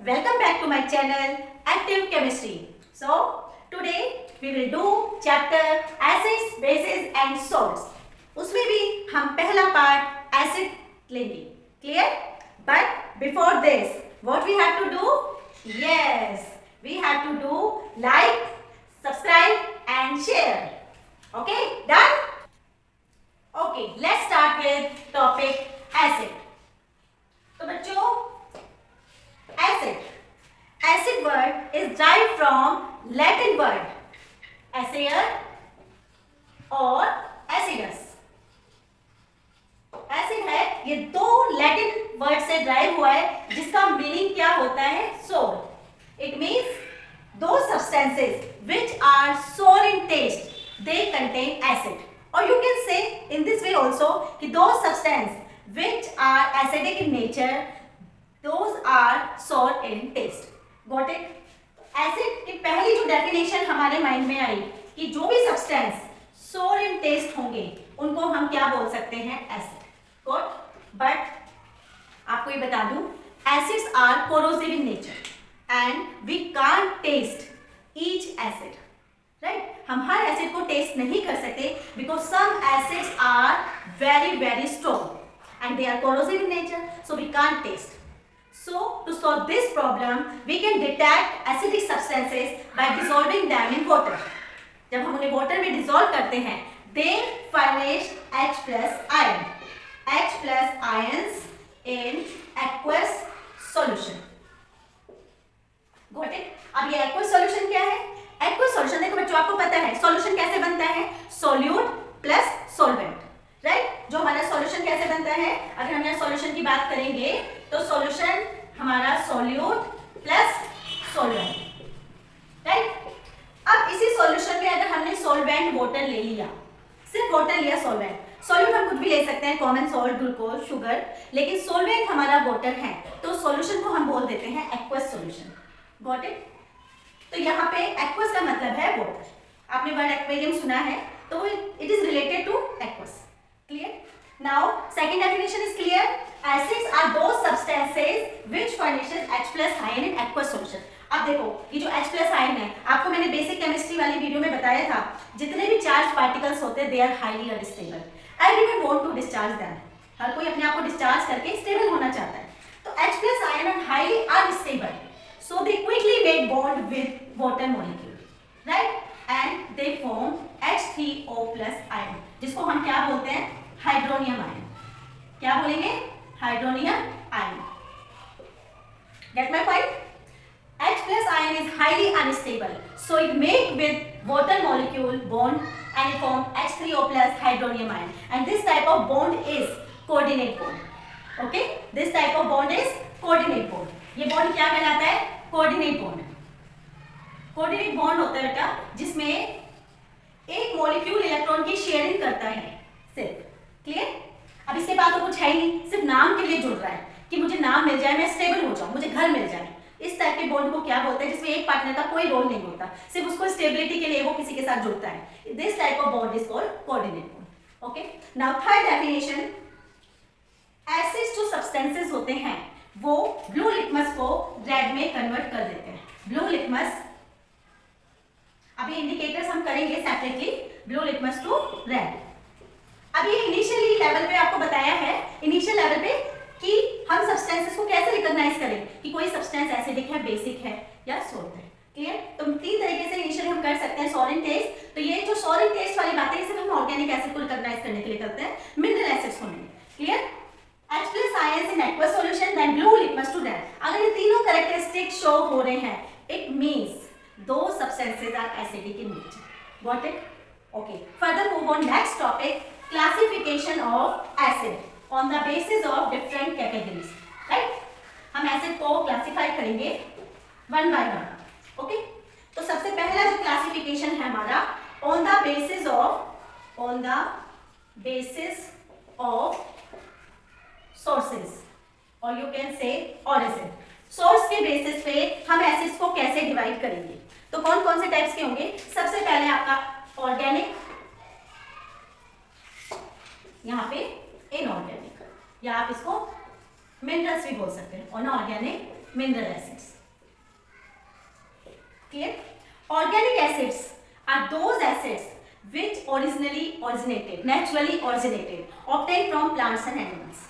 welcome back to my channel Active Chemistry. So today we will do chapter acids, bases and salts. उसमें भी हम पहला part acid लेंगे. Clear? But before this, what we have to do? Yes, we have to do like, subscribe and share. Okay, done? Okay, let's start with topic acid. तो बच्चों acid word is derived from Latin word acer और acidus. Acid है, ये दो Latin word से drive हुआ है जिसका मीनिंग क्या होता है? सोर. इट मीन्स दो substances which are sour in taste they contain acid. और you can say in this way also कि दो substance which are acidic in nature those are sour in taste. Got it? Acid की पहली जो definition हमारे mind में आई कि जो भी सब्सटेंस सोर इन टेस्ट होंगे उनको हम क्या बोल सकते हैं? एसिड. गॉट? बट आपको ये बता दूं, acids are corrosive in nature and we can't taste each acid. Right? हम हर एसिड को टेस्ट नहीं कर सकते because some acids are very strong and they are corrosive in nature, so we can't taste. So, to solve this problem, we can detect acidic substances by dissolving them in water. जब हम उन्हें water में dissolve करते हैं, they furnish H plus ion. H plus ions in aqueous solution. Got it? अब ये aqueous solution क्या है? Aqueous solution देखो बच्चों, आपको पता है solution कैसे बनता है? Solute plus solvent. राइट? जो हमारा सॉल्यूशन कैसे बनता है? अगर हम यहाँ सॉल्यूशन की बात करेंगे तो सॉल्यूशन हमारा सॉल्यूट प्लस सॉल्वेंट. राइट? अब इसी सॉल्यूशन में अगर हमने सॉल्वेंट वाटर ले लिया, सिर्फ वाटर लिया, सॉल्वेंट, सॉल्यूट हम कुछ भी ले सकते हैं, कॉमन सॉल्ट, ग्लूकोज, शुगर, लेकिन सॉल्वेंट हमारा वाटर है तो सॉल्यूशन को हम बोल देते हैं एक्वस सॉल्यूशन. Got it? तो यहाँ पे एक्वस का मतलब है वाटर. आपने वर्ड एक्वेरियम सुना है तो it is related two aqueous. Clear? Now, second definition is clear. Acids are those substances which furnishes H plus ion in aqueous solution. अब देखो, ये जो H plus ion है, आपको मैंने बेसिक केमिस्ट्री वाली वीडियो में बताया था, जितने भी चार्ज पार्टिकल्स होते हैं, they are highly unstable. Everyone want to discharge them. हर कोई अपने आप को डिस्चार्ज करके स्टेबल होना चाहता है. तो H plus ion are highly unstable, so they quickly make bond with water molecule, right? And they form H3O plus ion, जिसको हम क्या बोलते हैं? Hydronium ion. क्या बोलेंगे? Hydronium ion. Get my point? H plus ion is highly unstable, so it make with water molecule bond and it form H3O plus hydronium ion. And this type of bond is coordinate bond. Okay? This type of bond is coordinate bond. ये bond क्या कहलाता है? Coordinate bond. Coordinate bond होता है बेटा जिसमें एक molecule electron की शेयरिंग करता है सिर्फ. क्लियर? अब इसके बाद तो कुछ है ही नहीं, सिर्फ नाम के लिए जुड़ रहा है कि मुझे नाम मिल जाए, मैं स्टेबल हो जाऊं, मुझे घर मिल जाए. इस टाइप के बॉन्ड को क्या बोलते हैं? जिसमें एक पार्टनर का कोई रोल नहीं होता, सिर्फ उसको स्टेबिलिटी के लिए वो किसी के साथ जुड़ता है. This type of bond is called coordinate bond. Okay? Now third definition, acids जो सब्सटेंसेस होते हैं वो ब्लू लिटमस को रेड में कन्वर्ट कर देते हैं. ब्लू लिटमस, अभी इंडिकेटर्स हम करेंगे separately, blue litmus to red. अभी इनिशियली लेवल पे आपको बताया है, इनिशियल लेवल पे, कि हम सब्सटेंसेस को कैसे रिकॉग्नाइज करें कि कोई सब्सटेंस एसिडिक है, बेसिक है या सोल्ट है. क्लियर? तो तीन तरीके से इनिशियली हम कर सकते हैं. सॉलिड टेस्ट, तो ये जो सॉलिड टेस्ट वाली बातें सिर्फ हम ऑर्गेनिक एसिड को रिकॉग्नाइज करने के लिए करते हैं, मिनरल एसिड्स को नहीं. Clear? H plus ions in aqueous solution, then blue litmus to red. अगर ये तीनों कैरेक्टरिस्टिक शो हो रहे हैं, it means those substances are acidic in nature. Got it? Okay. Further move on next topic, classification of acid on the basis of different categories. Right? हम acid को classify करेंगे one by one. Okay? तो सबसे पहला जो classification है हमारा on the basis of sources or you can say origin. Source के बेसिस पे हम एसिड्स को कैसे डिवाइड करेंगे? तो कौन कौन से टाइप्स के होंगे? सबसे पहले आपका ऑर्गेनिक, यहाँ पे इनऑर्गेनिक, या आप इसको मिनरल्स भी बोल सकते हैं, unorganic mineral acids. Clear? Organic acids are those acids which naturally originated, obtained from plants and animals.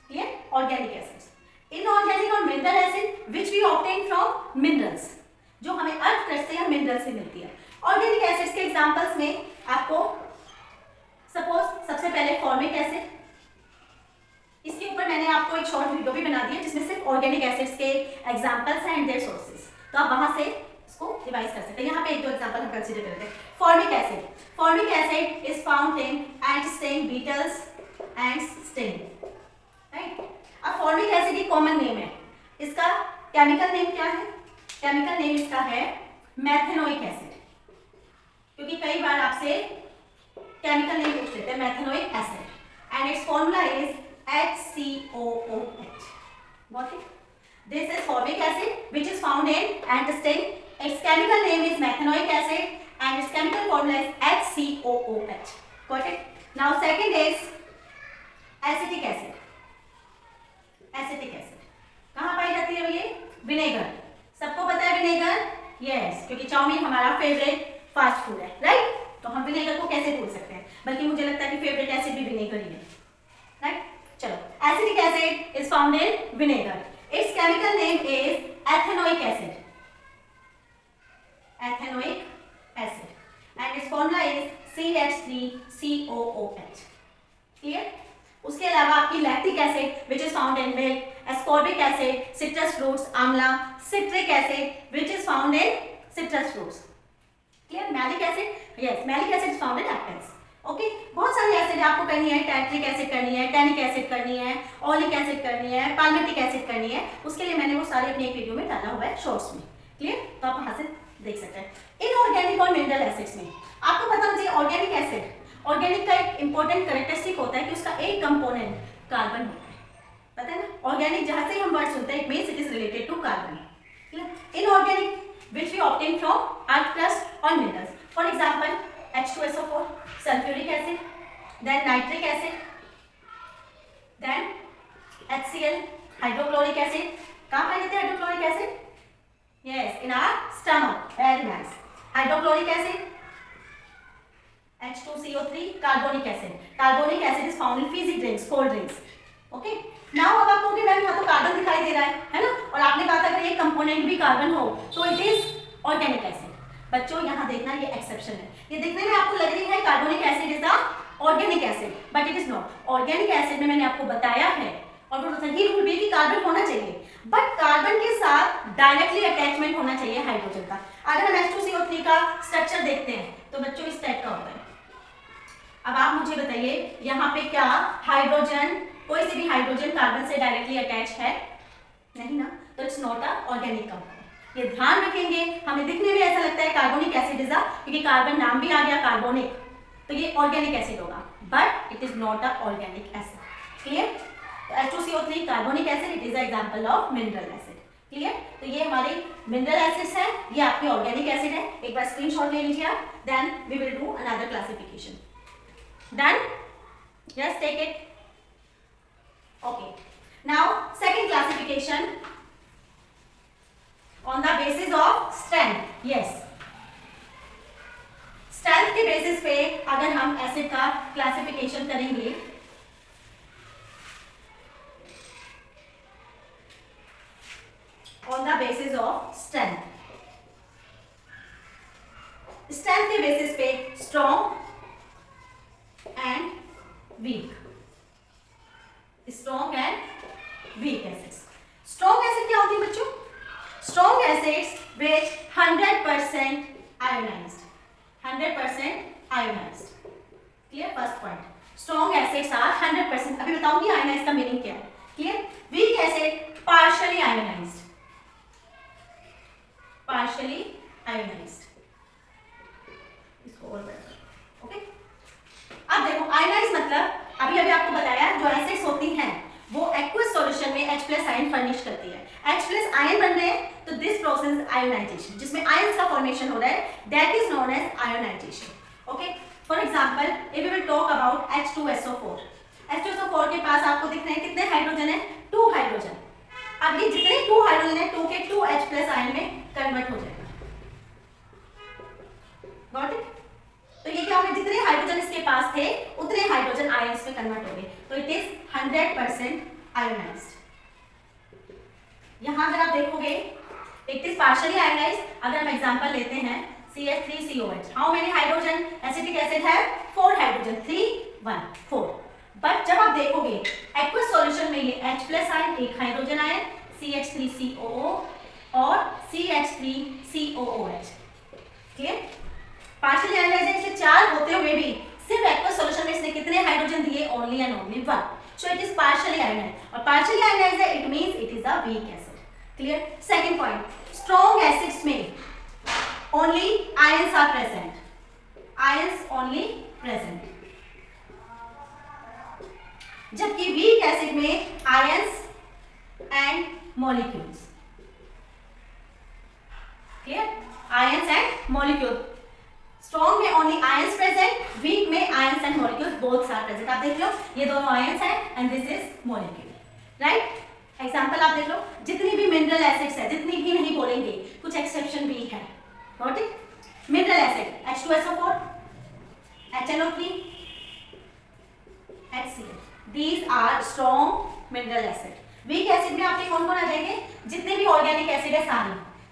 Clear? Organic acids. Inorganic और mineral acid which we obtain from minerals, जो हमें अर्थ क्रस्ट से या mineral से मिलती है. Organic acids के examples में आपको सपोज सबसे पहले फॉर्मिक एसिड, इसके ऊपर मैंने आपको एक शॉर्ट वीडियो भी बना दिया जिसमें सिर्फ ऑर्गेनिक एसिड्स के एग्जांपल्स हैं एंड देयर सोर्सेज, तो आप वहां से इसको रिवाइज कर सकते हैं. यहाँ पे एक दो एग्जांपल हम कंसीडर करते हैं. Formic acid is found in ant sting beetles and sting. Right? अब फॉर्मिक एसिड एक कॉमन नेम है. इसका केमिकल नेम क्या है? केमिकल नेम इसका है मैथेनोइक एसिड, क्योंकि कई बार आपसे केमिकल नेम पूछ लेते हैं. Methanoic acid and its formula is HCOOH. Got it? This is formic acid which is found in anthisting. Its chemical name is methanoic acid and its chemical formula is HCOOH. Got it? Now second is acetic acid. Acetic acid कहाँ पाई जाती है ये? Vinegar. सबको पता है vinegar? Yes, क्योंकि chowmein हमारा favourite fast food है, राइट? तो हम विनेगर को कैसे भूल सकते हैं, बल्कि मुझे लगता है कि फेवरेट एसिड भी विनेगर ही है, राइट? चलो, acetic acid is found in vinegar. Its chemical name is ethanoic acid. Ethanoic acid and its formula is CH3COOH. Clear? उसके अलावा आपकी lactic acid which is found in milk, ascorbic acid, citrus fruits, आंवला, citric acid which is found in citrus fruits. Clear? Malic acid, yes, malic acid is found in apples. Okay, बहुत सारी acid आपको करनी है. टैट्रिक acid करनी है, tannic acid करनी है, ओलिक एसिड करनी है, पाल्मेटिक एसिड करनी है. उसके लिए मैंने वो सारे अपने एक वीडियो में डाला हुआ है शॉर्ट्स में. क्लियर? तो आप वहां से देख सकते हैं. इनऑर्गेनिक और मिनरल एसिड्स में आपको पता होना चाहिए ऑर्गेनिक एसिड, ऑर्गेनिक का एक इंपॉर्टेंट कैरेक्टरिस्टिक होता है कि उसका एक कंपोनेंट कार्बन होता है. पता है ना? ऑर्गेनिक जहां से हम वर्ड सुनते हैं it means it is related to carbon. Inorganic which we obtain from earth crust or minerals. For example, H2SO4, sulfuric acid, then nitric acid, then HCl, hydrochloric acid. कहाँ पाए जाते हैं hydrochloric acid? Yes, in our stomach. Very nice. Hydrochloric acid, H2CO3, carbonic acid. Carbonic acid is found in fizzy drinks, cold drinks. Okay? Now अब आप कहोगे ma'am यहाँ तो carbon दिखाई दे रहा है ना, और आपने कहा था अगर ये कंपोनेंट भी कार्बन हो तो इट इज ऑर्गेनिक एसिड. बच्चों यहाँ देखना ये एक्सेप्शन है. ये देखने में आपको लग रही है carbonic acid is a organic acid, but it is not. Organic acid में मैंने आपको बताया है और वो सही रूल भी कि कार्बन होना चाहिए, बट कार्बन के साथ डायरेक्टली अटैचमेंट होना चाहिए हाइड्रोजन का. अगर हम H2CO3 का स्ट्रक्चर देखते हैं तो बच्चों इस टाइप का होता है. अब आप मुझे बताइए यहाँ पे क्या हाइड्रोजन, कोई सी भी हाइड्रोजन कार्बन से डायरेक्टली अटैच है? नहीं ना, तो it's not a organic compound. ये ध्यान रखेंगे. हमें दिखने में ऐसा लगता है कार्बोनिक एसिड इज अ, क्योंकि कार्बन नाम भी आ गया कार्बोनिक, तो ये ऑर्गेनिक एसिड होगा, but it is not a organic acid. Clear? तो H2CO3 carbonic acid, it is a example of mineral acid. Clear? तो ये हमारे मिनरल एसिड्स हैं, ये आपके ऑर्गेनिक एसिड है. एक बार स्क्रीनशॉट ले लीजिए आप, then we will do another classification. Done? Yes, take it. Okay, now second classification on the basis of strength. Yes, strength के basis पे अगर हम एसिड का क्लासिफिकेशन करेंगे on the basis of strength. strength के basis पे strong and weak. Strong and weak acids. Strong acid क्या होती है बच्चों? Strong acids which 100% ionized. 100% ionized. Clear? First point, strong acids are 100%. अभी बताऊंगी आयोनाइज्ड का मीनिंग क्या है. Clear? Weak acid partially ionized. Partially ionized. इसको और बेटर. ओके, अब देखो आयोनाइज्ड मतलब अभी आपको बताया जो एसिड्स होती हैं वो एक्वस सॉल्यूशन में H+ आयन फर्निश करती है. H+ आयन बन रहे हैं तो दिस प्रोसेस आयोनाइजेशन, जिसमें आयंस का फॉर्मेशन हो रहा है, that is known as ionization. Okay, for example if we will talk about H2SO4. H2SO4 के पास आपको दिख रहे हैं कितने हाइड्रोजन है? 2 हाइड्रोजन. अब ये जितने 2 हाइड्रोजन है 2 के 2 H+ आयन में कन्वर्ट हो जाएगा. Got it? तो ये क्या होगा, जितने हाइड्रोजन इसके पास थे उतने हाइड्रोजन आयंस में कन्वर्ट हो गए, तो इट इज 100% आयोनाइज्ड। यहां अगर आप देखोगे इट इज पार्शियली आयोनाइज्ड। अगर हम एग्जांपल लेते हैं CH3COH, how many hydrogen acetic acid है? 4 हाइड्रोजन, 3 1 4। बट जब आप देखोगे एक्वस सॉल्यूशन में ये H+ आयन, एक हाइड्रोजन आयन CH3COO और CH3COOH, क्लियर? पार्शियली आयोनाइज्ड से 4 होते हुए भी सिर्फ एक्वस सॉल्यूशन में इसने कितने हाइड्रोजन दिए? Only and only 1। So it is partially ionised, और पार्शियली आयोनाइज्ड है it means it is a weak acid, clear? Second point, strong acids में only ions are present, ions only present, जबकि weak acid में ions and molecules, clear? Ions and molecule, strong में only ions present, weak में ions and molecules both are present. आप देख लो ये दोनों आयंस हैं and this is molecule, right? Example आप देख लो, जितनी भी मिनरल एसिड्स है, जितनी भी नहीं बोलेंगे, कुछ एक्सेप्शन भी है, got it? Mineral acid H2SO4, HNO3, HCl, these are strong mineral acid. Week acid में आपके कौन कौन आ जाएंगे? जितने भी ऑर्गेनिक एसिड है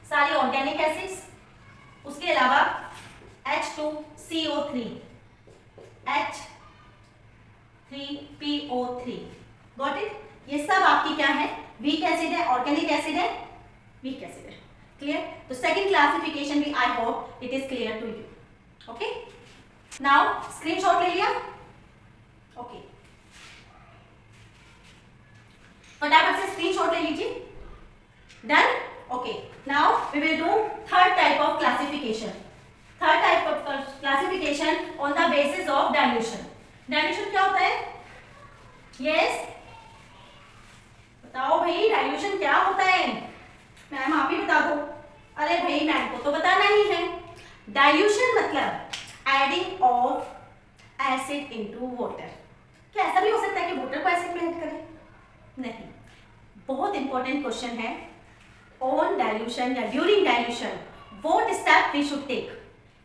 सारी ऑर्गेनिक एसिड्स, उसके अलावा H2CO3, H3PO3, गॉट इट? ये सब आपकी क्या है? वीक एसिड है, ऑर्गेनिक एसिड है, वीक एसिड है, क्लियर? तो सेकंड क्लासिफिकेशन भी I hope it is clear to you. Okay, now screenshot ले लिया? ओके, फटाफट से स्क्रीनशॉट ले लीजिए। Done? Okay, now we will do third type of classification. Third type of classification on the basis of dilution. Dilution क्या होता है? Yes, बताओ भाई, डाइल्यूशन क्या होता है? मैम आप ही बता दो। अरे भाई मैम को तो बताना ही है। डाइल्यूशन मतलब adding of acid into water. क्या ऐसा भी हो सकता है कि वाटर को एसिड में ऐड करें? नहीं। बहुत इंपॉर्टेंट क्वेश्चन है। ऑन डाइल्यूशन या during dilution what step we should take?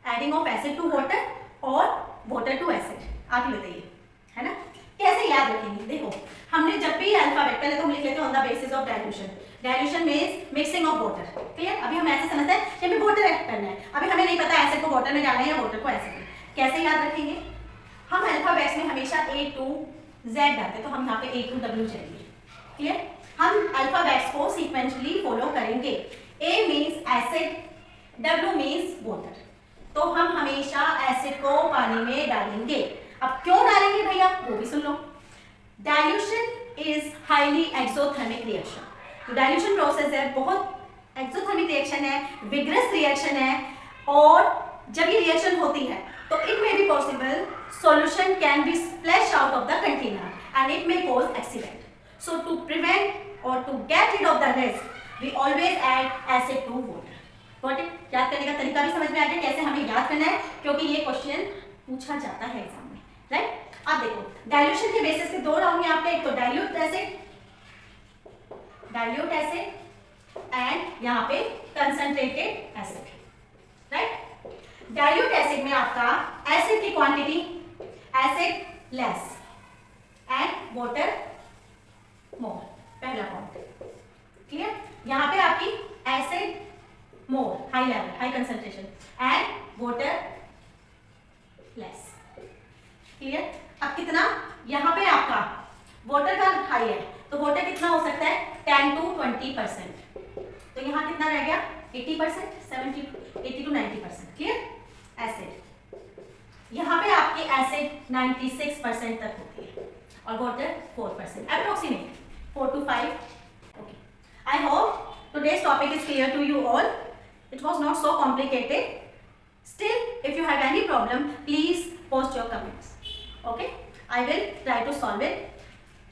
Adding of acid to water और वाटर टू एसिड, आप ही बताइए, है ना? कैसे याद रखेंगे? देखो, हमने जब भी अल्फाबेट, पहले तो हम लिख लेते हैं on the basis of dilution. Dilution means mixing of water, clear? अभी हम ऐसे समझते हैं कि हमें वाटर ऐड करना है, अभी हमें नहीं पता एसिड को वाटर में डालना है या वाटर को एसिड में। कैसे याद रखेंगे? हम अल्फाबेट्स में हमेशा A to Z डालते, तो हम यहाँ पे A to W चाहिए, क्लियर? हम अल्फाबेट्स को सीक्वेंशली फॉलो करेंगे। A means acid, W means water, तो हम हमेशा एसिड को पानी में डालेंगे। अब क्यों डालेंगे भैया, वो भी सुन लो। Dilution is highly exothermic reaction. तो डाइल्यूशन प्रोसेस है, बहुत एक्सोथर्मिक रिएक्शन है, विग्रस रिएक्शन है, और जब ये रिएक्शन होती है तो it may be possible solution can be splash out of the container and it may cause accident. So to prevent और to get rid of the risk we always add acid to water. Got it? याद करने का तरीका भी समझ में आ गया कैसे हमें याद करना है, क्योंकि ये क्वेश्चन पूछा जाता है एग्जाम में, राइट? अब देखो, डाइल्यूशन के बेसिस पे दो राउंड यहाँ पे, एक तो डाइल्यूट एसिड एंड यहाँ पे concentrated acid, right? Dilute acid में आपका एसिड की quantity acid less and water more, पहला पॉइंट, क्लियर? यहाँ पे आपकी acid more, high level, high concentration, and water less, clear? अब कितना? यहाँ पे आपका वाटर का हाई है, तो वाटर कितना हो सकता है? 10 to 20%। तो यहाँ कितना रह गया? 80%, 70, 80 to 90%, क्लियर? एसिड, यहाँ पे आपकी एसिड 96% तक होती है और water 4%, approximate 4 to 5। Okay, I hope today's topic is clear to you all. It was not so complicated. Still, if you have any problem, please post your comments. Okay? I will try to solve it.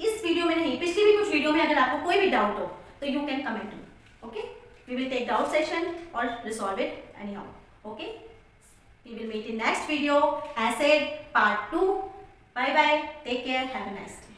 इस video में नहीं, पिछली भी कुछ video में अगर आपको कोई भी डाउट हो तो you can comment to me. Okay? We will take doubt session or resolve it anyhow. Okay? We will meet in next video. Acid part 2. Bye bye. Take care. Have a nice day.